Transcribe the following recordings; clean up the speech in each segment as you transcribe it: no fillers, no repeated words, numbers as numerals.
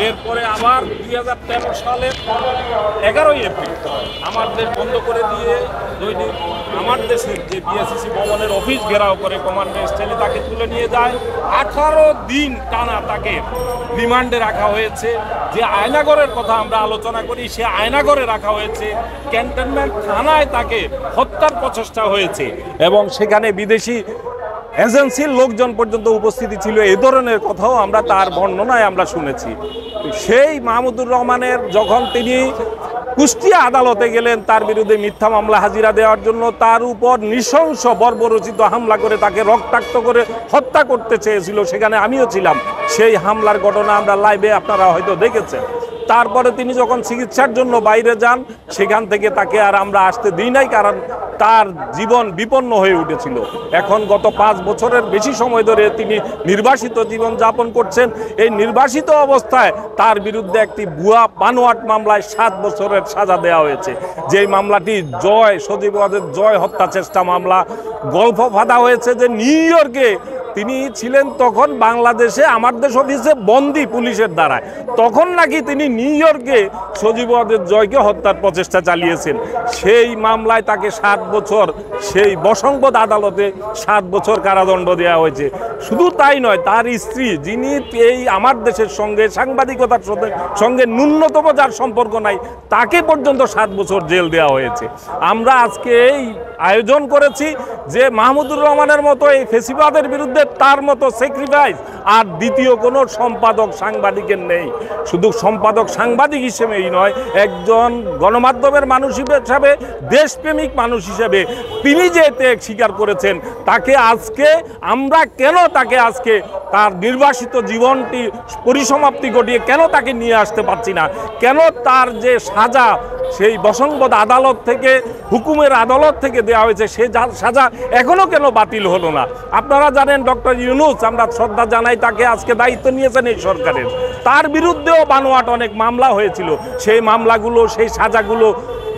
এরপরে আবার 2013 সালের 11ই এপ্রিল আমার দেশ বন্ধ করে দিয়ে দৈনিক আমার দেশের যে বিএসসিসি ভবনের অফিস ঘেরাও করে কমান্ডার স্টাইলে তাকে তুলে নিয়ে যায়। 18 দিন টানা তাকে রিমান্ডে রাখা হয়েছে। যে আয়নাগরের কথা আমরা আলোচনা করি, সে আয়নাগরে রাখা হয়েছে। ক্যান্টনমেন্ট থানায় তাকে হত্যার প্রচেষ্টা হয়েছে এবং সেখানে বিদেশি এজেন্সির লোকজন পর্যন্ত উপস্থিতি ছিল। এই ধরনের কথাও আমরা তার বর্ণনায় আমরা শুনেছি। সেই মাহমুদুর রহমানের যখন তিনি কুষ্টিয়া আদালতে গেলেন তার বিরুদ্ধে মিথ্যা মামলা হাজিরা দেওয়ার জন্য, তার উপর নৃশংস বর্বরচিত হামলা করে তাকে রক্তাক্ত করে হত্যা করতে চেয়েছিল, সেখানে আমিও ছিলাম। সেই হামলার ঘটনা আমরা লাইভে আপনারা হয়তো দেখেছেন। তারপরে তিনি যখন চিকিৎসার জন্য বাইরে যান, সেখান থেকে তাকে আর আমরা আসতে দিই নাই, কারণ তার জীবন বিপন্ন হয়ে উঠেছিল। এখন গত 5 বছরের বেশি সময় ধরে তিনি নির্বাসিত জীবন যাপন করছেন। এই নির্বাসিত অবস্থায় তার বিরুদ্ধে একটি ভুয়া বানোয়াট মামলায় 7 বছরের সাজা দেওয়া হয়েছে। যেই মামলাটি সজীব ওয়াজেদ জয় হত্যা চেষ্টা মামলা। গল্প ফাঁদা হয়েছে যে নিউ ইয়র্কে তিনি ছিলেন তখন বাংলাদেশে আমার দেশ অফিসে বন্দি পুলিশের দ্বারায়, তখন নাকি তিনি নিউ ইয়র্কে সজীব ওয়াজেদ জয়কে হত্যার প্রচেষ্টা চালিয়েছেন। সেই মামলায় তাকে 7 বছর সেই বসংবদ আদালতে 7 বছর কারাদণ্ড দেওয়া হয়েছে। শুধু তাই নয়, তার স্ত্রী যিনি এই আমার দেশের সঙ্গে সাংবাদিকতার সঙ্গে ন্যূনতম যার সম্পর্ক নাই, তাকে পর্যন্ত 7 বছর জেল দেওয়া হয়েছে। আমরা আজকে এই আয়োজন করেছি যে মাহমুদুর রহমানের মতো এই ফেসিবাদের বিরুদ্ধে তার মতো স্যাক্রিফাইস আর দ্বিতীয় কোনো সম্পাদক সাংবাদিকের নেই। শুধু সম্পাদক সাংবাদিক হিসেবেই নয়, একজন গণমাধ্যমের মানুষ হিসেবে, দেশপ্রেমিক মানুষ হিসেবে তিনি যে ত্যাগ স্বীকার করেছেন, তাকে আজকে আমরা কেন তাকে আজকে তার নির্বাসিত জীবনটি পরিসমাপ্তি ঘটিয়ে কেন তাকে নিয়ে আসতে পারছি না? কেন তার যে সাজা সেই বসংবদ আদালত থেকে, হুকুমের আদালত থেকে দেওয়া হয়েছে, সে সাজা এখনও কেন বাতিল হলো না? আপনারা জানেন ডক্টর ইউনূস, আমরা শ্রদ্ধা জানাই, তাকে আজকে দায়িত্ব নিয়েছেন এই সরকারের। তার বিরুদ্ধেও বানোয়াট অনেক মামলা হয়েছিল, সেই মামলাগুলো, সেই সাজাগুলো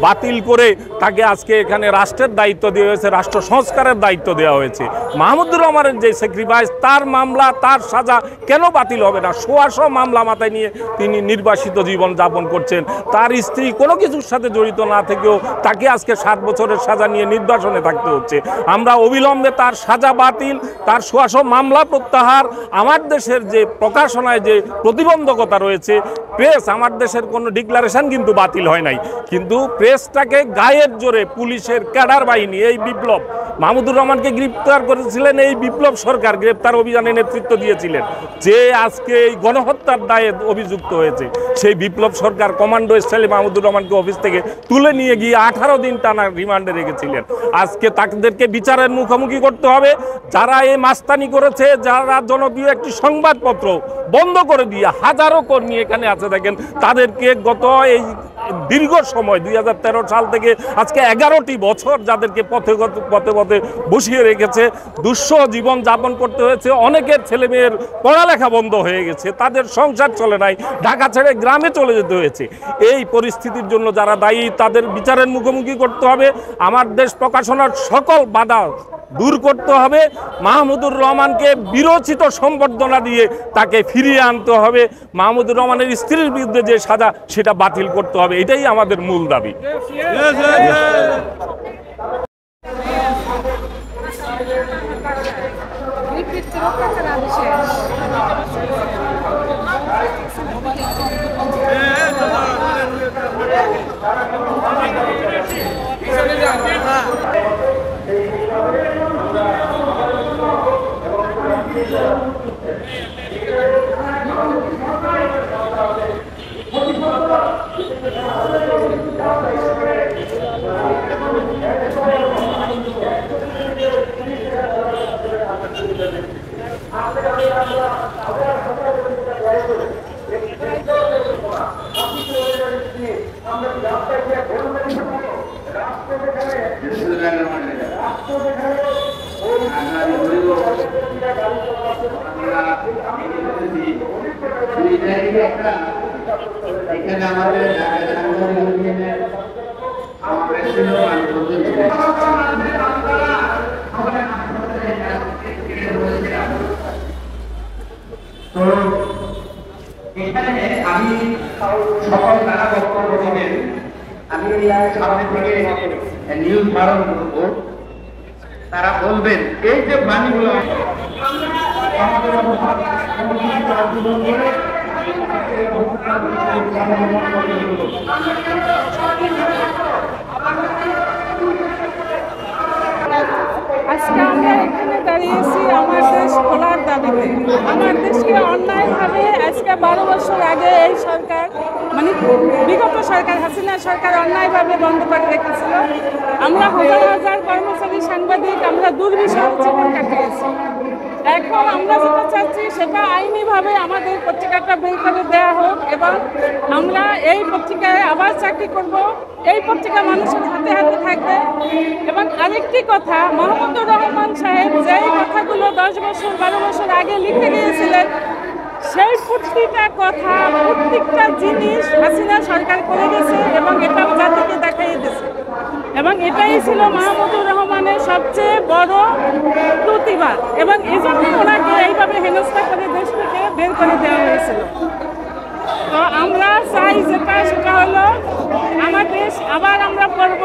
বাতিল করে তাকে আজকে এখানে রাষ্ট্রের দায়িত্ব দেওয়া হয়েছে, রাষ্ট্র সংস্কারের দায়িত্ব দেওয়া হয়েছে। মাহমুদুর রহমানের যে স্যাক্রিফাইস, তার মামলা, তার সাজা কেন বাতিল হবে না? 100 মামলা মাথায় নিয়ে তিনি নির্বাসিত জীবন যাপন করছেন। তার স্ত্রী কোনো কিছুর সাথে জড়িত না থেকেও তাকে আজকে 7 বছরের সাজা নিয়ে নির্বাসনে থাকতে হচ্ছে। আমরা অবিলম্বে তার সাজা বাতিল, তার 100 মামলা প্রত্যাহার, আমার দেশের যে প্রকাশনায় যে প্রতিবন্ধকতা রয়েছে, প্রেস, আমার দেশের কোনো ডিক্লারেশন কিন্তু বাতিল হয় নাই, কিন্তু প্রেসটাকে গায়ের জোরে পুলিশের ক্যাডার বাহিনী, এই বিপ্লব, মাহমুদুর রহমানকে গ্রেপ্তার করেছিলেন এই বিপ্লব সরকার, গ্রেপ্তার অভিযানে নেতৃত্ব দিয়েছিলেন, যে আজকে এই গণহত্যার দায়ে অভিযুক্ত হয়েছে, সেই বিপ্লব সরকার কমান্ডো স্টাইলে মাহমুদুর রহমানকে অফিস থেকে তুলে নিয়ে গিয়ে 18 দিন টানা রিমান্ডে রেখেছিলেন। আজকে তাদেরকে বিচারের মুখোমুখি করতে হবে। যারা এই মাস্তানি করেছে, যারা জনপ্রিয় একটি সংবাদপত্র বন্ধ করে দিয়ে হাজারো কর্মী এখানে আছে দেখেন, তাদেরকে গত এই দীর্ঘ সময় 2013 সাল থেকে আজকে 11টি বছর যাদেরকে পথে পথে বসিয়ে রেখেছে, দুঃসহ জীবন যাপন করতে হয়েছে। অনেকের ছেলেমেয়ের পড়ালেখা বন্ধ হয়ে গেছে, তাদের সংসার চলে নাই, ঢাকা ছেড়ে গ্রামে চলে যেতে হয়েছে। এই পরিস্থিতির জন্য যারা দায়ী, তাদের বিচারের মুখোমুখি করতে হবে। আমার দেশ প্রকাশনার সকল বাধা দূর করতে হবে। মাহমুদুর রহমানকে বিরচিত সম্বর্ধনা দিয়ে তাকে ফিরিয়ে আনতে হবে। মাহমুদুর রহমানের স্ত্রীর বিরুদ্ধে যে সাজা, সেটা বাতিল করতে হবে। এটাই আমাদের মূল দাবি। এখানে আমাদের এখানে আমি সকল নানা বক্তব্য দিবেন। আমি সামনে থেকে নিউজ ধারণ করবো, তারা বলবেন এই যে প্রাণীগুলো আজকে আমরা এখানে দাঁড়িয়েছি আমার দেশ খোলার দাবিতে। আমার দেশকে অন্যায়ভাবে আজকে 12 বছর আগে এই সরকার, মানে বিগত সরকার, হাসিনা সরকার অন্যায়ভাবে বন্ধ করে রেখেছিল। আমরা হাজার হাজার কর্মচারী, সাংবাদিক, আমরা দুর্বিষহ জীবন কাটিয়েছি। এখন আমরা যেটা চাচ্ছি সেটা আইনিভাবে আমাদের পত্রিকাটা বের করে দেওয়া হোক এবং আমরা এই পত্রিকায় আবার চাকরি করব। এই পত্রিকা মানুষের হাতে হাতে থাকবে। এবং আরেকটি কথা, মাহমুদুর রহমান সাহেব যেই কথাগুলো 10 বছর 12 বছর আগে লিখে গিয়েছিলেন, সেই প্রতিটা কথা, প্রত্যেকটা জিনিস হাসিনা সরকার করে গেছে এবং এটাও জাতিকে দেখাইয়ে দিয়েছে। এবং এটাই ছিল মাহমুদুর রহমানের সবচেয়ে বড় প্রতিবাদ এবং এজন্য ওনাকে এইভাবে হেনস্থা করে দেশ থেকে বের করে দেওয়া হয়েছিল। তো আমরা চাই যেটা সেটা হলো আমার দেশ আবার আমরা পড়ব,